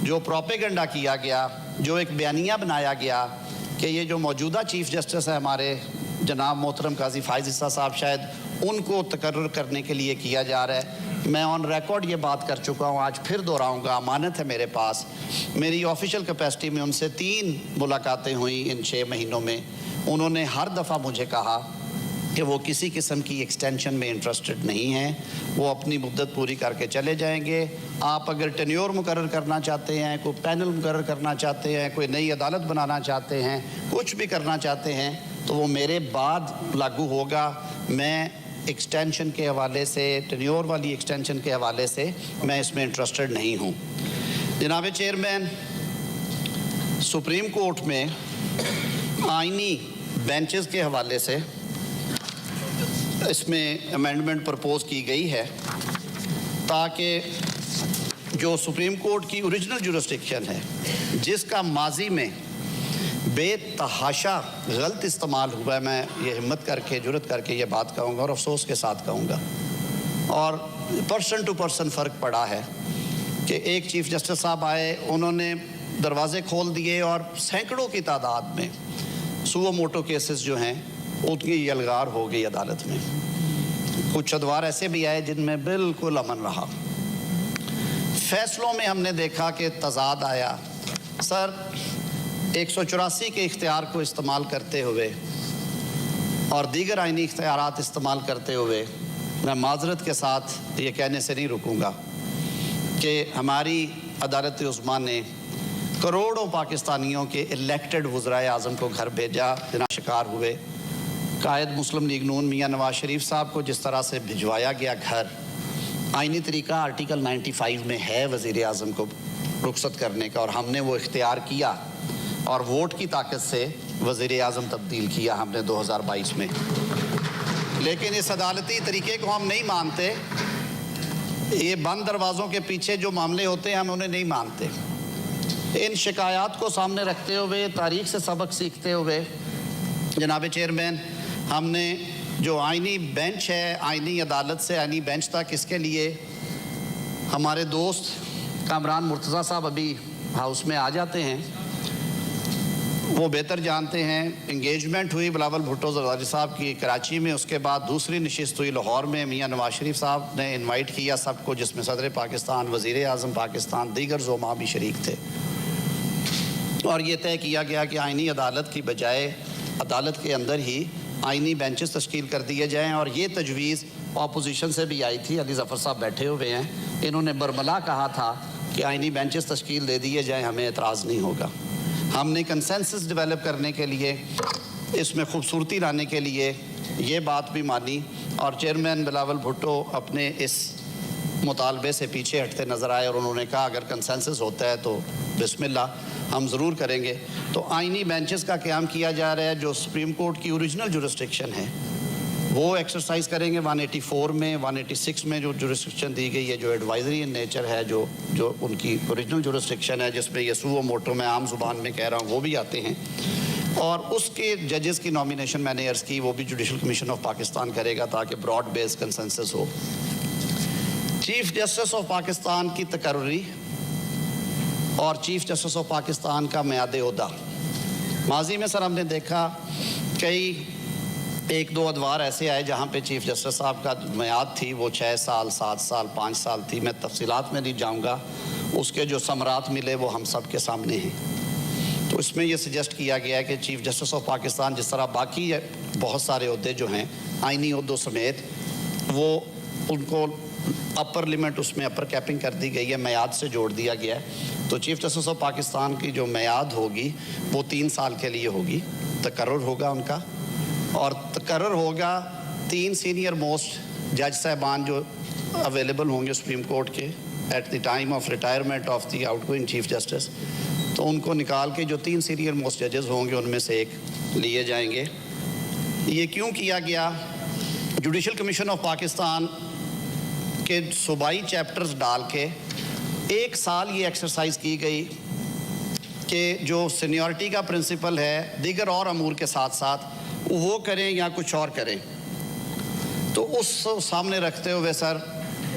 جو پروپیگنڈا کیا گیا، جو ایک بیانیہ بنایا گیا کہ یہ جو موجودہ چیف جسٹس ہے ہمارے جناب محترم قاضی فائز عیسیٰ صاحب، شاید ان کو تقرر کرنے کے لیے کیا جا رہا ہے. میں آن ریکارڈ یہ بات کر چکا ہوں، آج پھر دہراؤں گا، امانت ہے میرے پاس. میری آفیشیل کیپیسٹی میں ان سے 3 ملاقاتیں ہوئیں ان 6 مہینوں میں. انہوں نے ہر دفعہ مجھے کہا کہ وہ کسی قسم کی ایکسٹینشن میں انٹرسٹڈ نہیں ہیں، وہ اپنی مدت پوری کر کے چلے جائیں گے. آپ اگر ٹینیور مقرر کرنا چاہتے ہیں، کوئی پینل مقرر کرنا چاہتے ہیں، کوئی نئی عدالت بنانا چاہتے ہیں، کچھ بھی کرنا چاہتے ہیں تو وہ میرے بعد لاگو ہوگا. میں ایکسٹینشن کے حوالے سے، ٹینیور والی ایکسٹینشن کے حوالے سے میں اس میں انٹرسٹڈ نہیں ہوں. جناب چیئرمین، سپریم کورٹ میں آئینی بینچز کے حوالے سے اس میں امینڈمنٹ پرپوز کی گئی ہے تاکہ جو سپریم کورٹ کی اوریجنل جورسڈکشن ہے، جس کا ماضی میں بے تحاشا غلط استعمال ہوا ہے، میں یہ ہمت کر کے جرت کر کے یہ بات کہوں گا اور افسوس کے ساتھ کہوں گا، اور پرسن ٹو پرسن فرق پڑا ہے کہ ایک چیف جسٹس صاحب آئے، انہوں نے دروازے کھول دیے اور سینکڑوں کی تعداد میں سو موٹو کیسز جو ہیں ان کی یلغار ہو گئی عدالت میں. کچھ ادوار ایسے بھی آئے جن میں بالکل امن رہا. فیصلوں میں ہم نے دیکھا کہ تضاد آیا. سر، 184 کے اختیار کو استعمال کرتے ہوئے اور دیگر آئینی اختیارات استعمال کرتے ہوئے میں معذرت کے ساتھ یہ کہنے سے نہیں رکوں گا کہ ہماری عدالت عظمیٰ نے کروڑوں پاکستانیوں کے الیکٹڈ وزرائے اعظم کو گھر بھیجا. جناب شکار ہوئے قائد مسلم لیگ نون میاں نواز شریف صاحب کو جس طرح سے بھجوایا گیا گھر. آئینی طریقہ آرٹیکل 95 میں ہے وزیر اعظم کو رخصت کرنے کا، اور ہم نے وہ اختیار کیا اور ووٹ کی طاقت سے وزیر اعظم تبدیل کیا ہم نے 2022 میں. لیکن اس عدالتی طریقے کو ہم نہیں مانتے. یہ بند دروازوں کے پیچھے جو معاملے ہوتے ہیں ہم انہیں نہیں مانتے. ان شکایات کو سامنے رکھتے ہوئے، تاریخ سے سبق سیکھتے ہوئے، جناب چیئرمین، ہم نے جو آئینی بینچ ہے، آئینی عدالت سے آئینی بینچ تک، اس کے لیے ہمارے دوست کامران مرتضیٰ صاحب ابھی ہاؤس میں آ جاتے ہیں، وہ بہتر جانتے ہیں. انگیجمنٹ ہوئی بلاول بھٹو زرداری صاحب کی کراچی میں، اس کے بعد دوسری نشست ہوئی لاہور میں. میاں نواز شریف صاحب نے انوائٹ کیا سب کو، جس میں صدر پاکستان، وزیر اعظم پاکستان، دیگر زعماء بھی شریک تھے، اور یہ طے کیا گیا کہ آئینی عدالت کی بجائے عدالت کے اندر ہی آئینی بینچز تشکیل کر دیے جائیں. اور یہ تجویز اپوزیشن سے بھی آئی تھی. علی ظفر صاحب بیٹھے ہوئے ہیں، انہوں نے برملا کہا تھا کہ آئینی بینچز تشکیل دے دیے جائیں، ہمیں اعتراض نہیں ہوگا. ہم نے کنسنسس ڈیولپ کرنے کے لیے، اس میں خوبصورتی لانے کے لیے یہ بات بھی مانی، اور چیئرمین بلاول بھٹو اپنے اس مطالبے سے پیچھے ہٹتے نظر آئے اور انہوں نے کہا اگر کنسنسس ہوتا ہے تو بسم اللہ، ہم ضرور کریں گے. تو آئینی بینچز کا قیام کیا جا رہا ہے. جو سپریم کورٹ کی اوریجنل جورسڈکشن ہے وہ ایکسرسائز کریں گے. 184 میں، 186 میں جو جورسڈکشن دی گئی ہے، جو ایڈوائزری ان نیچر ہے، جو ان کی اوریجنل جورسڈکشن ہے، جس میں یہ سو موٹو میں عام زبان میں کہہ رہا ہوں، وہ بھی آتے ہیں. اور اس کے ججز کی نامینیشن میں نے عرض کی وہ بھی جوڈیشل کمیشن آف پاکستان کرے گا تاکہ براڈ بیس کنسنسس ہو. چیف جسٹس آف پاکستان کی تقرری اور چیف جسٹس آف پاکستان کا میعاد عہدہ. ماضی میں سر ہم نے دیکھا کئی 1-2 ادوار ایسے آئے جہاں پہ چیف جسٹس صاحب کا میعاد تھی وہ 6 سال، 7 سال، 5 سال تھی. میں تفصیلات میں نہیں جاؤں گا، اس کے جو ثمرات ملے وہ ہم سب کے سامنے ہیں. تو اس میں یہ سجیسٹ کیا گیا ہے کہ چیف جسٹس آف پاکستان جس طرح باقی بہت سارے عہدے جو ہیں آئینی عہدوں سمیت، وہ ان کو اپر لیمٹ، اس میں اپر کیپنگ کر دی گئی ہے، میعاد سے جوڑ دیا گیا ہے. تو چیف جسٹس آف پاکستان کی جو میعاد ہوگی وہ 3 سال کے لیے ہوگی. تقرر ہوگا ان کا، اور تقرر ہوگا 3 سینئر موسٹ جج صاحبان جو اویلیبل ہوں گے سپریم کورٹ کے at the time of retirement of the outgoing chief justice. تو ان کو نکال کے جو 3 سینئر موسٹ ججز ہوں گے ان میں سے ایک لیے جائیں گے. یہ کیوں کیا گیا؟ جوڈیشل کمیشن آف پاکستان کے صوبائی چیپٹرز ڈال کے 1 سال یہ ایکسرسائز کی گئی کہ جو سینیورٹی کا پرنسپل ہے دیگر اور امور کے ساتھ ساتھ وہ کریں یا کچھ اور کریں. تو اس سامنے رکھتے ہوئے سر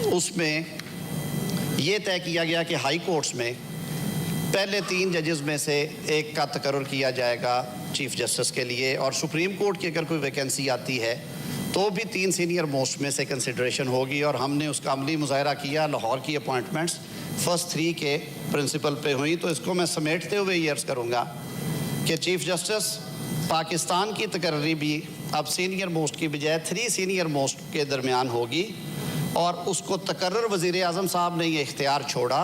اس میں یہ طے کیا گیا کہ ہائی کورٹس میں पहले 3 जजेस में से एक का तकर्रुर किया जाएगा चीफ जस्टिस के लिए, और सुप्रीम कोर्ट की अगर कोई वैकेंसी आती है तो भी 3 सीनियर मोस्ट में से कंसिडरेशन होगी। और हमने उसका अमली मुज़ाहरा किया, लाहौर की अपॉइंटमेंट्स फर्स्ट 3 के प्रिंसिपल पे हुई। तो इसको मैं समेटते हुए ये अर्ज़ करूँगा कि चीफ जस्टिस पाकिस्तान की तकर्री भी अब सीनियर मोस्ट की बजाय 3 सीनियर मोस्ट के दरमियान होगी, और उसको तकर्रर वज़ीर आज़म साहब ने ये इख्तियार छोड़ा,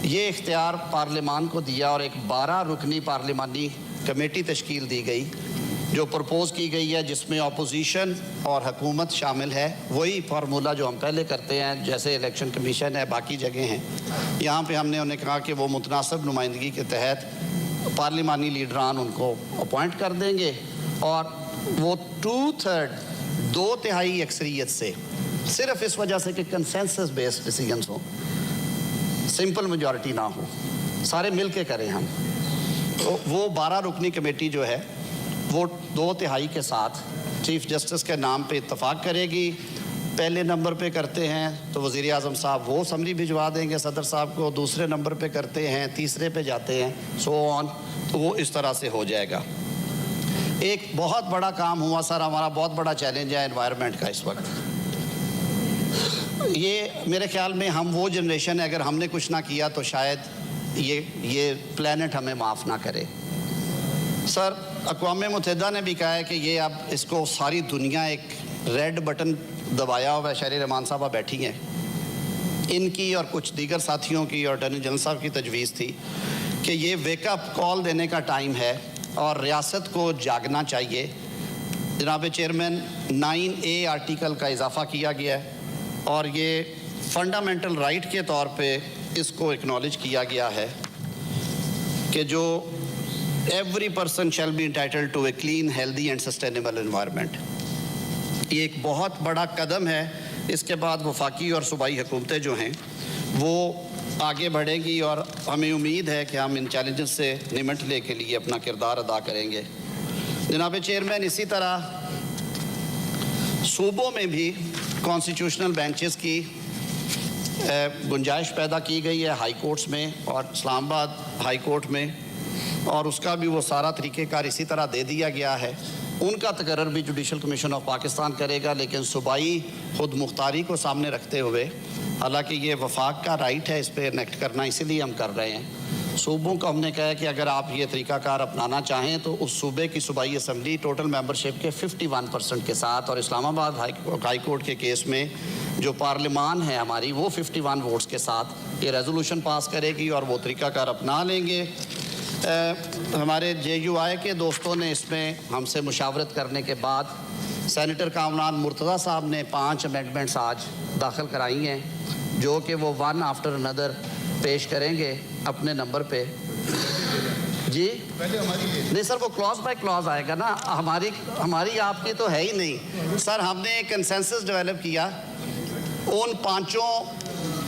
ये इख्तियार पार्लिमान को दिया, और एक 12 रुकनी पार्लिमानी कमेटी तश्कील दी गई जो प्रपोज़ की गई है, जिसमें अपोजिशन और हुकूमत शामिल है। वही फार्मूला जो हम पहले करते हैं, जैसे इलेक्शन कमीशन है, बाकी जगह हैं। यहाँ पे हमने उन्हें कहा कि वो मुतनासिब नुमाइंदगी के तहत पार्लिमानी लीडरान उनको अपॉइंट कर देंगे, और वो 2/3 2 तिहाई अक्सरियत से, सिर्फ इस वजह से कि कंसेंसस बेस्ड डिसीजंस हो, सिंपल मेजॉरिटी ना हो, सारे मिल के करें हम, तो वो 12 रुकनी कमेटी जो है वो 2 तिहाई के साथ चीफ जस्टिस के नाम पे इत्तफाक करेगी। पहले नंबर पे करते हैं तो वज़ीर आज़म साहब वो समरी भिजवा देंगे सदर साहब को, दूसरे नंबर पे करते हैं, तीसरे पे जाते हैं, सो ऑन, तो वो इस तरह से हो जाएगा। एक बहुत बड़ा काम हुआ सर, हमारा बहुत बड़ा चैलेंज है एनवायरनमेंट का इस वक्त। ये मेरे ख्याल में हम वो जनरेशन है, अगर हमने कुछ ना किया तो शायद ये प्लेनेट हमें माफ़ ना करे। सर, अक़वाम मुत्तहिदा ने भी कहा है कि ये अब इसको सारी दुनिया एक रेड बटन दबाया हुआ है। शहरी रहमान साहबा बैठी हैं, इनकी और कुछ दीगर साथियों की और अटॉर्नी जनरल साहब की तजवीज़ थी कि ये वेकअप कॉल देने का टाइम है और रियासत को जागना चाहिए। जनाब चेयरमैन 9A आर्टिकल का इजाफ़ा किया गया है, और ये फंडामेंटल राइट के तौर पे इसको एक्नॉलेज किया गया है कि जो every person shall be entitled to a clean, healthy and sustainable environment. ये एक बहुत बड़ा कदम है। इसके बाद वफाकी और सूबाई हुकूमतें जो हैं वो आगे बढ़ेंगी, और हमें उम्मीद है कि हम इन चैलेंजेस से निमटने के लिए अपना किरदार अदा करेंगे। जनाब चेयरमैन, इसी तरह सूबों में भी कॉन्स्टिट्यूशनल बेंचेस की गुंजाइश पैदा की गई है हाई कोर्ट्स में और इस्लामाबाद हाई कोर्ट में, और उसका भी वो सारा तरीक़ेकार इसी तरह दे दिया गया है। उनका तकर्रर भी जुडिशल कमीशन ऑफ पाकिस्तान करेगा, लेकिन सूबाई खुद मुख्तारी को सामने रखते हुए, हालांकि ये वफाक का राइट है इस पर इनेक्ट करना, इसीलिए हम कर रहे हैं। सूबों को हमने कहा है कि अगर आप ये तरीक़ाकार अपनाना चाहें तो उस सूबे की सूबाई असम्बली टोटल मेंबरशिप के 51% के साथ, और इस्लामाबाद हाई कोर्ट के केस में जो पार्लिमान है हमारी, वो 51 वोट्स के साथ ये रेजोल्यूशन पास करेगी, और वो तरीक़ाकार अपना लेंगे। हमारे JUI के दोस्तों ने इसमें हमसे मुशावरत करने के बाद सेनेटर कामरान मुर्तज़ा साहब ने 5 अमेंडमेंट्स आज दाखिल कराई हैं, जो कि वो वन आफ्टर अनदर पेश करेंगे अपने नंबर पे। जी नहीं सर, वो क्लॉज बाय क्लॉज आएगा ना, हमारी आपकी तो है ही नहीं सर। हमने एक कंसेंसस डेवलप किया, उन 5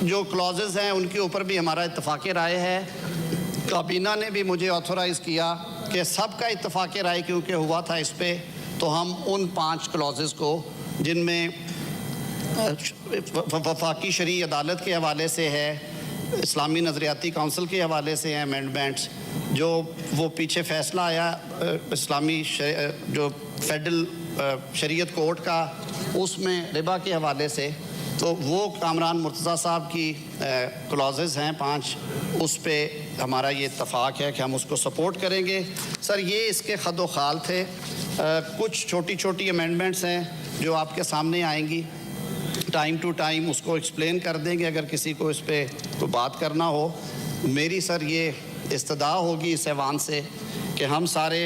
जो क्लॉजेज हैं उनके ऊपर भी हमारा इत्तफाक़ राय है। काबीना ने भी मुझे ऑथोराइज़ किया कि सबका इत्तफाक़ राय क्योंकि हुआ था इस पे, तो हम उन 5 क्लॉजेज़ को, जिनमें वफाकी शरई अदालत के हवाले से है, इस्लामी नज़रियाती काउंसिल के हवाले से हैं अमेंडमेंट्स, जो वो पीछे फ़ैसला आया इस्लामी जो फेडरल शरीयत कोर्ट का, उसमें रिबा के हवाले से, तो वो कामरान मुर्तज़ा साहब की क्लॉजेज़ हैं 5, उस पे हमारा ये इत्तफाक़ है कि हम उसको सपोर्ट करेंगे। सर, ये इसके खद व खाल थे। कुछ छोटी छोटी अमेंडमेंट्स हैं जो आपके सामने आएंगी, टाइम टू टाइम उसको एक्सप्लेन कर देंगे अगर किसी को इस पे कोई बात करना हो। मेरी सर ये इस्तदा होगी इस ऐवान से कि हम सारे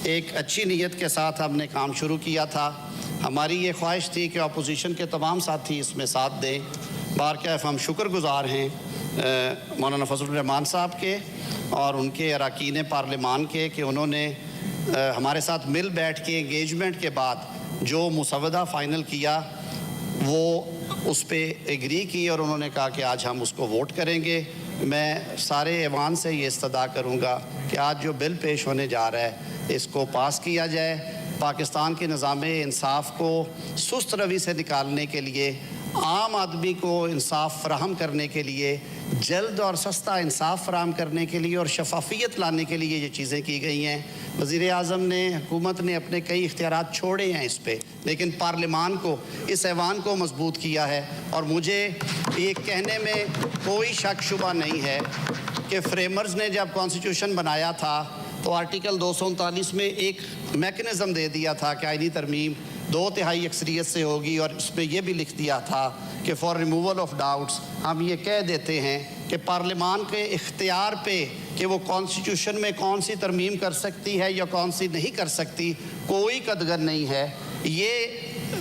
एक अच्छी नीयत के साथ हमने काम शुरू किया था। हमारी ये ख्वाहिश थी कि अपोजिशन के तमाम साथी इसमें साथ दें। बारकैफ़ हम शुक्रगुज़ार हैं मौलाना फजलुर रहमान साहब के और उनके अरकान पार्लिमान के कि उन्होंने हमारे साथ मिल बैठ के एंगेजमेंट के बाद जो मुसवदा फ़ाइनल किया वो उस पर एग्री की, और उन्होंने कहा कि आज हम उसको वोट करेंगे। मैं सारे ऐवान से ये इस्तदा करूँगा कि आज जो बिल पेश होने जा रहा है इसको पास किया जाए। पाकिस्तान के निज़ाम इंसाफ को सुस्त रवि से निकालने के लिए, आम आदमी को इंसाफ फराहम करने के लिए जल्द और सस्ता इंसाफ फराहम करने के लिए और शफाफियत लाने के लिए ये चीज़ें की गई हैं। वज़ीर आज़म ने, हुकूमत ने अपने कई इख्तियारात छोड़े हैं इस पे, लेकिन पार्लिमान को, इस ऐवान को मजबूत किया है। और मुझे ये कहने में कोई शक शुबा नहीं है कि फ्रेमर्स ने जब कॉन्स्टिट्यूशन बनाया था तो आर्टिकल 239 में एक मैकेनिज़्म दे दिया था कि आईनी तरमीम 2/3 अक्सरियत से होगी, और इसमें यह भी लिख दिया था कि फॉर रिमूवल ऑफ डाउट्स हम ये कह देते हैं कि पार्लिमान के इख्तियार पे कि वो कॉन्स्टिट्यूशन में कौन सी तरमीम कर सकती है या कौन सी नहीं कर सकती, कोई कदगर नहीं है। ये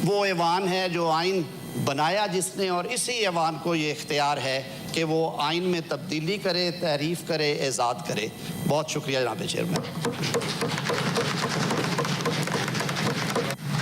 वो ऐवान है जो आइन बनाया जिसने, और इसी ऐवान को ये इख्तियार है कि वो आइन में तब्दीली करे, तहरीफ करे, एजाद करे। बहुत शुक्रिया जनाब चेयरमैन।